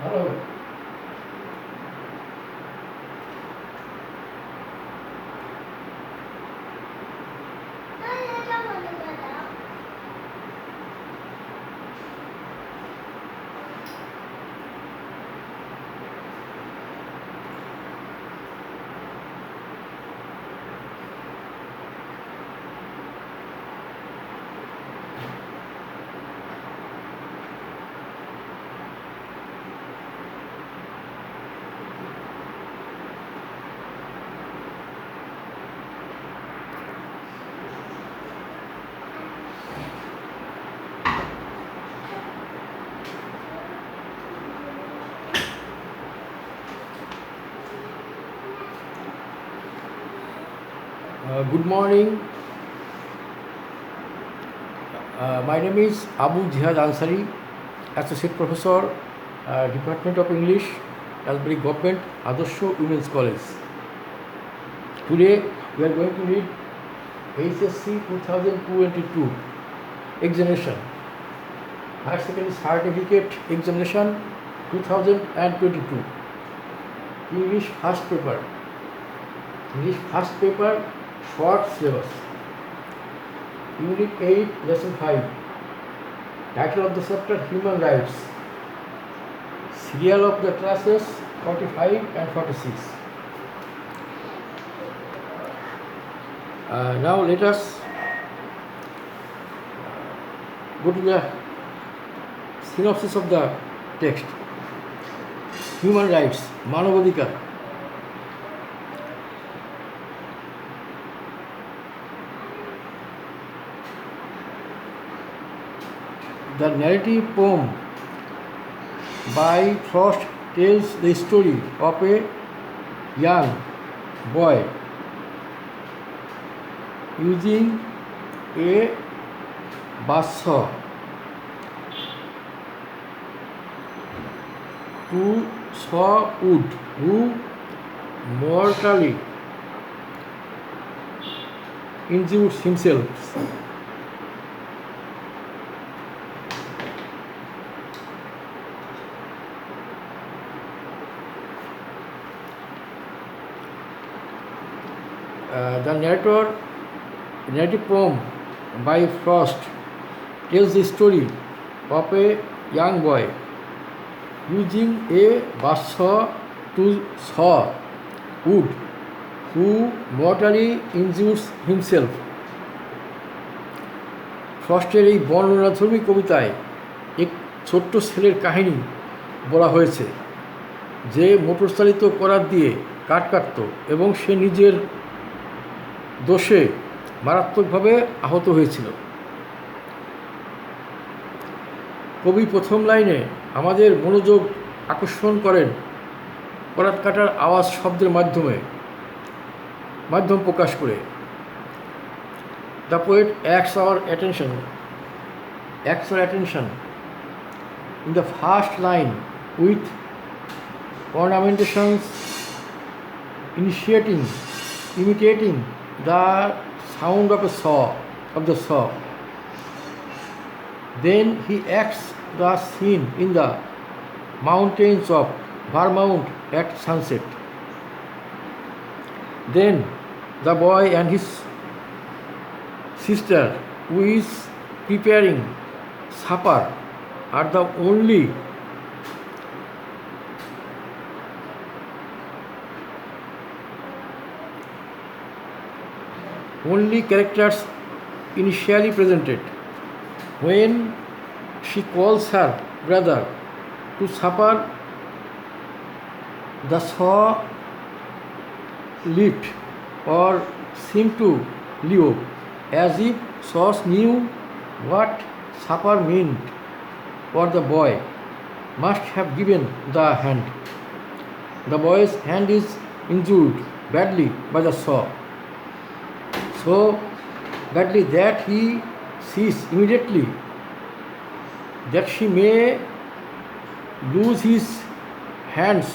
ভালো হবে। Good morning. My name is Abu Jihad Ansari, Associate Professor, Department of English, Raspberry Government Adorsho Women's College. Today we are going to read HSC 2022 examination, Higher Secondary Certificate Examination 2022. English first paper. English first paper, short syllabus. Unit 8, Lesson 5. Title of the chapter, Human Rights. Serial of the classes 45 and 46. Now let us go to the synopsis of the text. Human rights, মানবাধিকার. The narrative poem by Frost tells the story of a young boy using a buzzsaw to saw wood, who mortally injures himself. The narrative poem by Frost tells the story of a young boy using a buzzsaw to saw wood, who mortally injures himself. ফ্রস্টের এই বর্ণনাধর্মী কবিতায় এক ছোট্ট ছেলের কাহিনী বলা হয়েছে, যে মোটরচালিত করাত দিয়ে কাঠ কাটত এবং সে নিজের দোষে মারাত্মকভাবে আহত হয়েছিল। কবি প্রথম লাইনে আমাদের মনোযোগ আকর্ষণ করেন করাত কাটার আওয়াজ শব্দের মাধ্যম প্রকাশ করে। The poet acts our attention in the first line with ornamentations imitating the sound of the saw. Then he acts the scene in the mountains of Vermont at sunset. Then the boy and his sister, who is preparing supper, are the only characters initially presented. When she calls her brother to supper, the saw leaped or seemed to leap, as if saw knew what supper meant, for the boy must have given the hand. The boy's hand is injured badly by the saw, so badly that he sees immediately that she may lose his hands.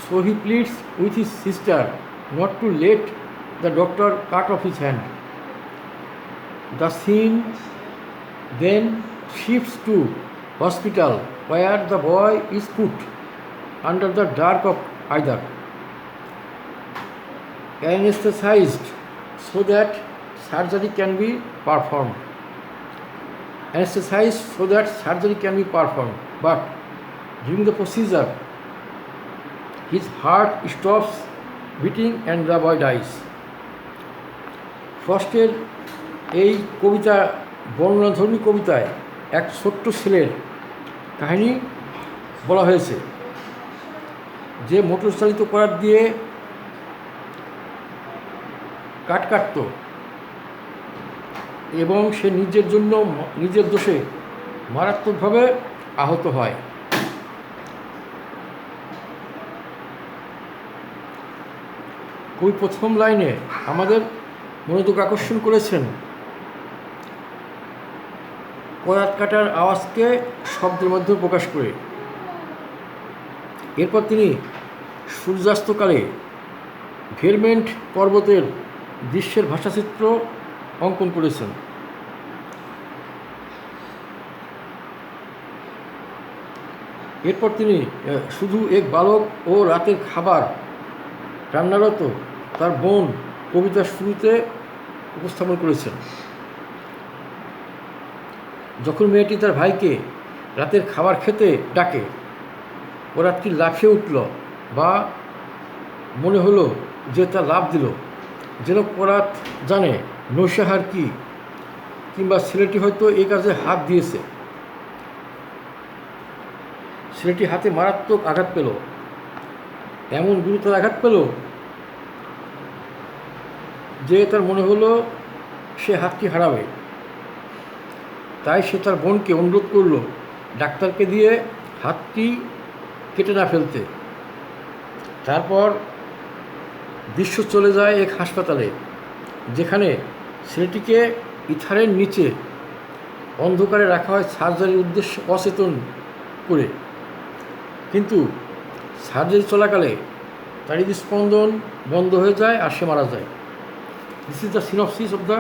So he pleads with his sister not to let the doctor cut off his hand. The scene then shifts to hospital where the boy is put under the dark of either anesthetized so that surgery can be performed. Anesthetized so that surgery can be performed. But during the procedure, his heart stops beating and the boy dies. ফ্রস্টের এই কবিতা বর্ণনাধর্মী কবিতায় এক ছোট্ট ছেলের কাহিনী বলা হয়েছে, যে motor চালিত করাত দিয়ে কাঠ কাটত এবং সে নিজের দোষে মারাত্মকভাবে আহত হয়। কবি প্রথম লাইনে আমাদের মনোযোগ আকর্ষণ করেছেন করাত কাটার আওয়াজকে শব্দের মধ্যে প্রকাশ করে। এরপর তিনি সূর্যাস্তকালে ভেরমেন্ট পর্বতের দৃশ্যের ভাষাচিত্র অঙ্কন করেছেন। এরপর তিনি শুধু এক বালক ও রাতের খাবার রান্নারত তার বোন কবিতার শুরুতে উপস্থাপন করেছেন। যখন মেয়েটি তার ভাইকে রাতের খাবার খেতে ডাকে, ও রাত্রি লাফিয়ে উঠল বা মনে হলো যে তা লাফ দিল, যেন পরাত জানে নৈশাহার কি, কিংবা ছেলেটি হয়তো এই কাজে হাত দিয়েছে। ছেলেটি হাতে মারাত্মক আঘাত পেল, এমন গুরুতর আঘাত পেল যে তার মনে হলো সে হাতটি হারাবে। তাই সে তার বোনকে অনুরোধ করল ডাক্তারকে দিয়ে হাতটি কেটে না ফেলতে। তারপর দৃশ্য চলে যায় এক হাসপাতালে, যেখানে ছেলেটিকে ইথারের নিচে অন্ধকারে রাখা হয় সার্জারির উদ্দেশ্যে অচেতন করে। কিন্তু সার্জারি চলাকালে তার হৃদস্পন্দন বন্ধ হয়ে যায় আর সে মারা যায়। This is the synopsis of the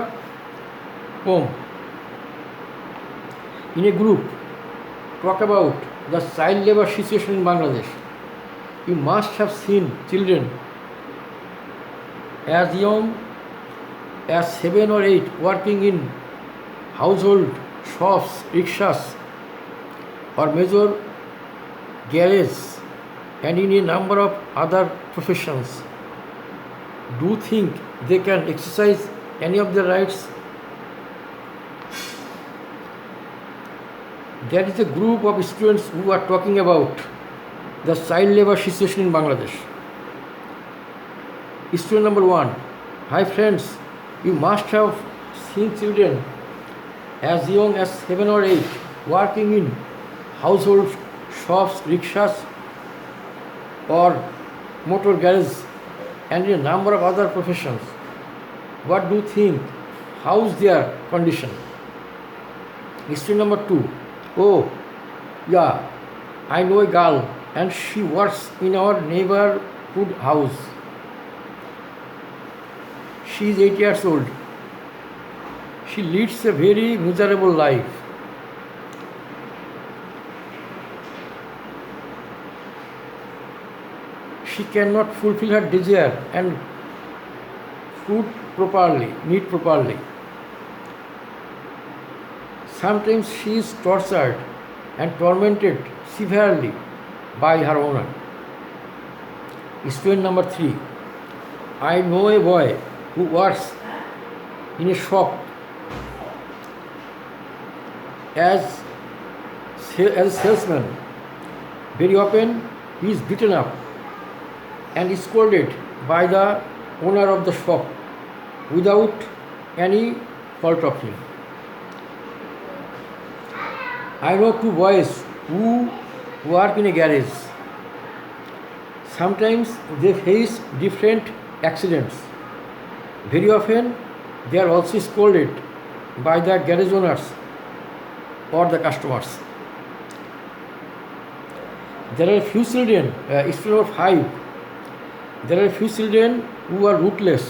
poem. In a group, talk about the child labor situation in Bangladesh. You must have seen children as young as 7 or 8 working in household shops, rickshaws, or major garages, and in a number of other professions. Do you think they can exercise any of their rights? There is a group of students who are talking about the child labor situation in Bangladesh. Student number 1. Hi friends, you must have seen children as young as 7 or 8 working in household shops, rickshaws, or motor garages, and in a number of other professions. What do you think? How is their condition? Student number 2. Oh, yeah, I know a girl and she works in our neighborhood house. She is 8 years old. She leads a very miserable life. She cannot fulfill her desire and eat properly. Sometimes she is tortured and tormented severely by her owner. Student number 3. I know a boy who works in a shop as a salesman. Very often he is beaten up and scolded by the owner of the shop without any fault of him. I know 2 boys who work in a garage. Sometimes they face different accidents. Very often they are also scolded by the garage owners or the customers. There are few children, student of 5, there are few children who are rootless.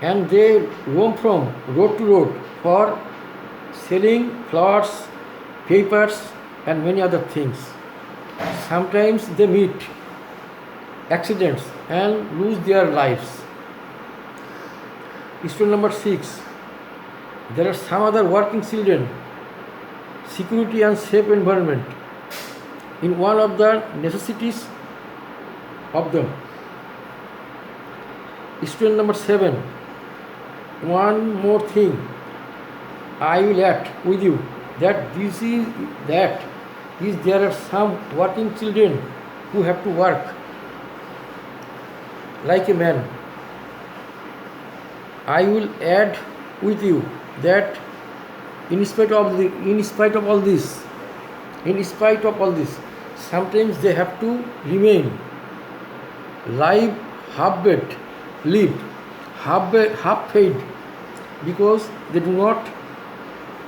and they roam from road to road for selling flowers, papers, and many other things. Sometimes they meet accidents and lose their lives. Student number 6. There are some other working children, security and safe environment in one of the necessities of them. Student number 7. One more thing I will add with you, that there are some working children who have to work like a man. I will add with you that in spite of all this, sometimes they have to remain live half fed because they do not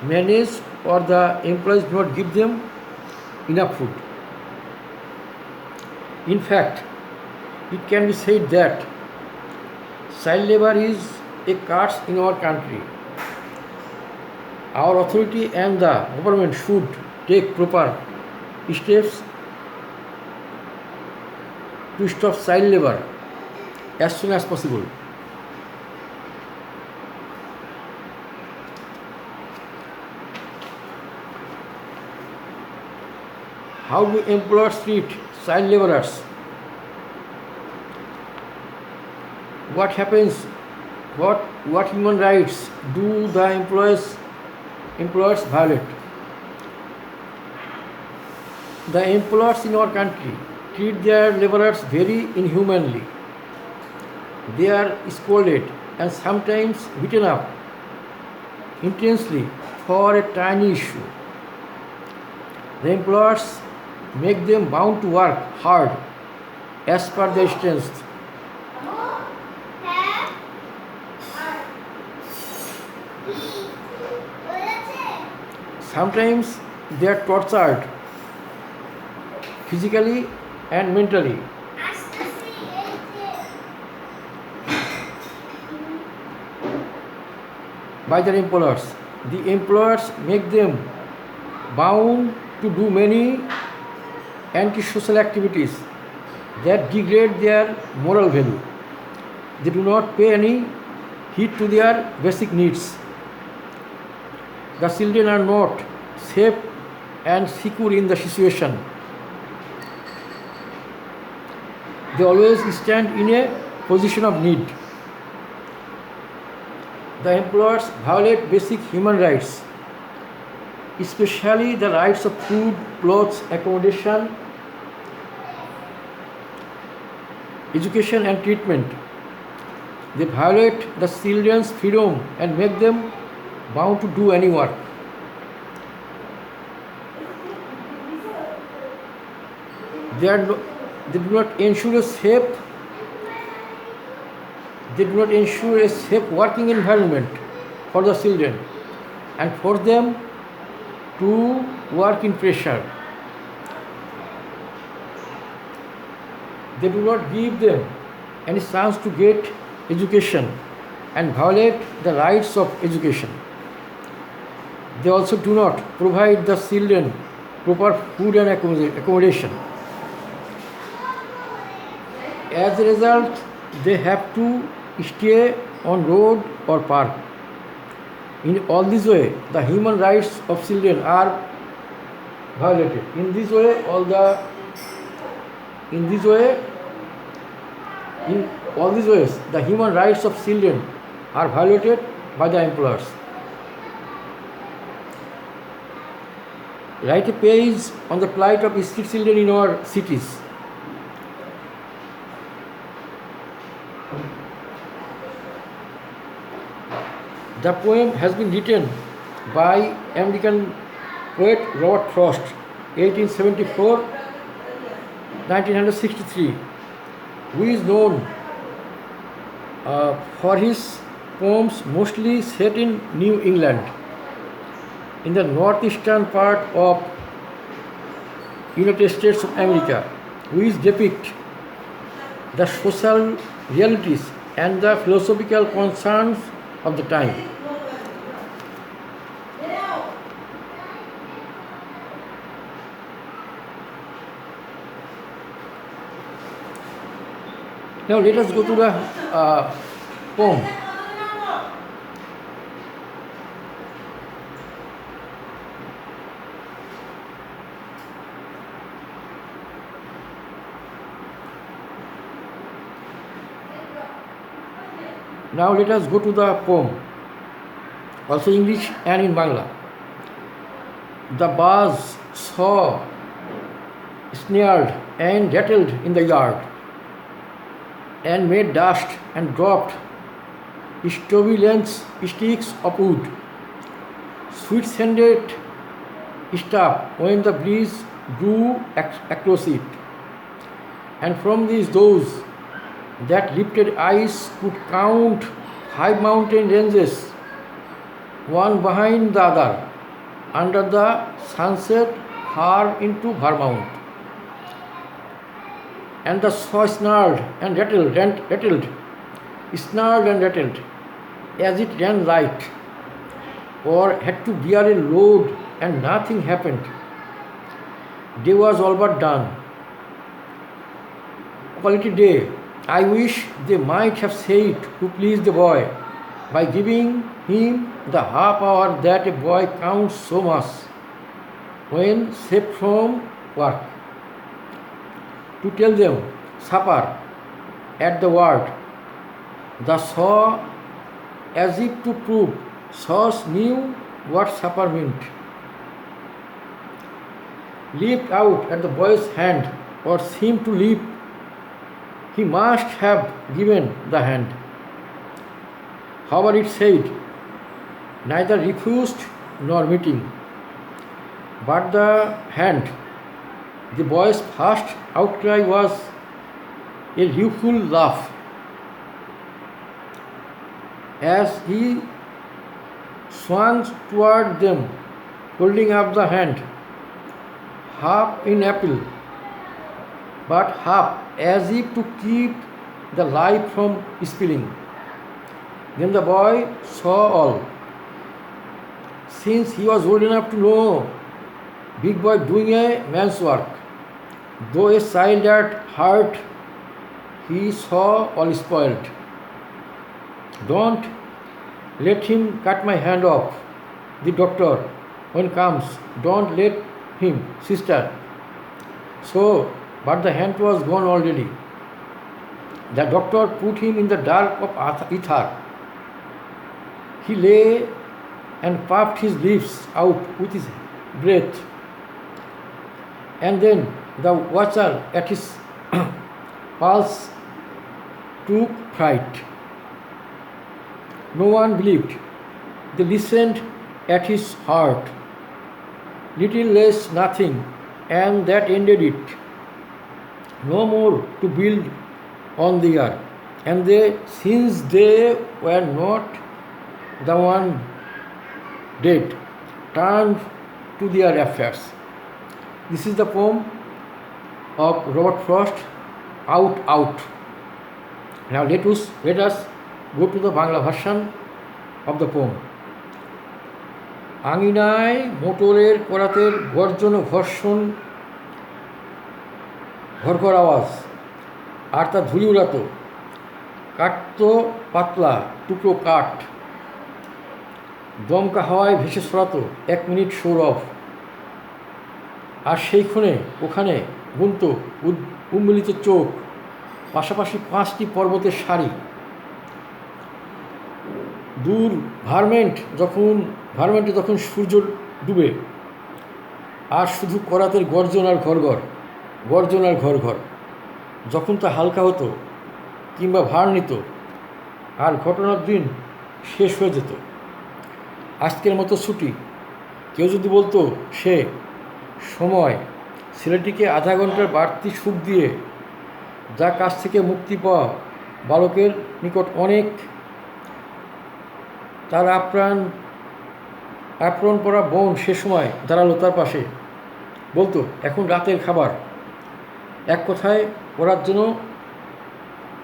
manage or the employees do not give them enough food. In fact, it can be said that child labor is a curse in our country. Our authority and the government should take proper steps to stop child labor as soon as possible. How do employers treat child laborers? What happens? What human rights do the employers violate? The employers in our country treat their laborers very inhumanly. They are scolded and sometimes beaten up intensely for a tiny issue. The employers make them bound to work hard as per their strength. Sometimes they are tortured physically and mentally. By their employers. The employers make them bound to do many antisocial activities that degrade their moral value. They do not pay any heed to their basic needs. The children are not safe and secure in the situation. They always stand in a position of need. The employers violate basic human rights, especially the rights of food, clothes, accommodation, education and treatment. They violate the children's freedom and make them bound to do any work. They do not ensure a safe working environment for the children and for them to work in pressure. They do not give them any chance to get education and violate the rights of education. They also do not provide the children proper food and accommodation. As a result, they have to stay on road or park. In all this way, the human rights of children are violated. In all these ways, the human rights of children are violated by the employers. Write a page on the plight of street children in our cities. The poem has been written by American poet Robert Frost, 1874-1963, who is known for his poems mostly set in New England, in the northeastern part of United States of America, which depict the social realities and the philosophical concerns of the time. Now let us go to the poem. Now let us go to the poem, also English and in Bangla. The buzz saw, snared and rattled in the yard, and made dust and dropped stovey length sticks of wood, sweet-scented stuff when the breeze grew across it. And from these those that lifted eyes could count 5 mountain ranges, one behind the other, under the sunset far into Vermont. And the saw snarled and rattled, snarled and rattled, as it ran light, or had to bear a load, and nothing happened. Day was all but done. Quality day. I wish they might have said to please the boy by giving him the half hour that a boy counts so much when saved from work. To tell them supper at the word, the saw, as if to prove Sauce knew what supper meant, leaped out at the boy's hand, or seemed to leap. He must have given the hand. However, it said, neither refused nor meeting, but the hand. The boy's first outcry was a rueful laugh as he swung toward them, holding up the hand, half in appeal, but half as if to keep the life from spilling. Then the boy saw all. Since he was old enough to know, big boy doing a man's work. Though a child at heart, he saw all spoiled. Don't let him cut my hand off. The doctor, when comes, don't let him, sister. So, but the hand was gone already. The doctor put him in the dark of ether. He lay and puffed his lips out with his breath. And then the watcher at his pulse took fright. No one believed. They listened at his heart. Little less nothing, and that ended it. No more to build on the earth. And they, since they were not the one dead, turned to their affairs. This is the poem of Robert Frost, Out, Out. Now let us go to the Bangla version of the poem. আঙিনায় মোটরের করাতের গর্জন ও ঘর্ষণ, ঘরঘর আওয়াজ, আর তা ধুলি উড়াতো, কাটতো পাতলা টুকরো কাঠ, দমকা হাওয়ায় ভেসে ছড়াতো 1 মিনিট সৌরভ। আর সেইক্ষণে ওখানে গুনত উন্মিলিত চোখ, পাশাপাশি 5টি পর্বতের সারি। দূর ভার্মেন্টে যখন সূর্য ডুবে, আর শুধু করাতের গর্জন আর ঘর ঘর। যখন তা হালকা হতো কিংবা ভার নিত, আর ঘটনার দিন শেষ হয়ে যেত। আজকের মতো ছুটি। কেউ যদি বলতো সে সময় ছেলেটিকে আধা ঘন্টার বাড়তি সুখ দিয়ে, যা কাছ থেকে মুক্তি পাওয়া বালকের নিকট অনেক, তার আপ্রণ পড়া বোন সে সময় দাঁড়ালো তার পাশে, বলতো এখন রাতের খাবার। এক কথায় ওরার জন্য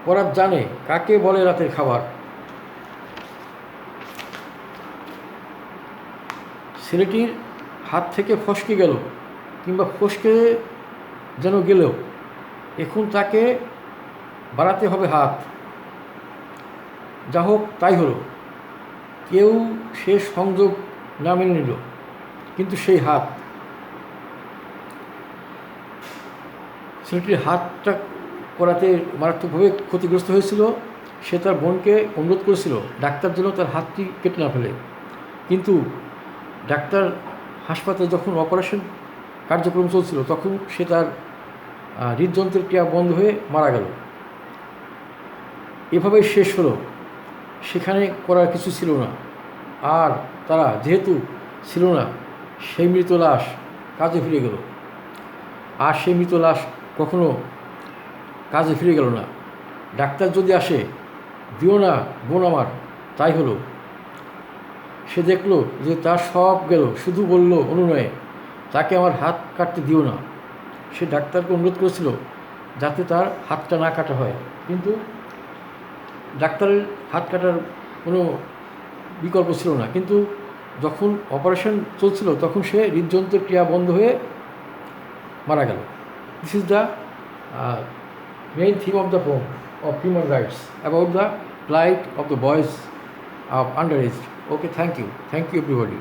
পরাত জানে কাকে বলে রাতের খাবার। ছেলেটির হাত থেকে ফসকে গেল, কিংবা ফসকে যেন গেলেও এখন তাকে বাড়াতে হবে হাত। যা হোক তাই হলো, কেউ সে সংযোগ না মেনে নিল, কিন্তু সেই হাত, ছেলেটির হাতটা করাতে মারাত্মকভাবে ক্ষতিগ্রস্ত হয়েছিল। সে তার বোনকে অনুরোধ করেছিল ডাক্তার যেন তার হাতটি কেটে না ফেলে, কিন্তু ডাক্তার হাসপাতালে যখন অপারেশন কার্যক্রম চলছিল তখন সে তার হৃদযন্ত্রের ক্রিয়া বন্ধ হয়ে মারা গেল। এভাবেই শেষ হলো, সেখানে করার কিছু ছিল না। আর তারা যেহেতু ছিল না, সেই মৃত লাশ কাজে ফিরে গেল। আর সেই মৃত লাশ কখনো কাজে ফিরে গেল না। ডাক্তার যদি আসে, দিও না বোন আমার, তাই হলো। সে দেখলো যে তার সব গেল, শুধু বলল অনুনয়ে, তাকে আমার হাত কাটতে দিও না। সে ডাক্তারকে অনুরোধ করেছিল যাতে তার হাতটা না কাটা হয়, কিন্তু ডাক্তারের হাত কাটার কোনো বিকল্প ছিল না। কিন্তু যখন অপারেশন চলছিল তখন সে হৃদযন্ত্রের ক্রিয়া বন্ধ হয়ে মারা গেল। This is the main theme of the poem of human rights, about the plight of the boys of underage. Okay, thank you everybody.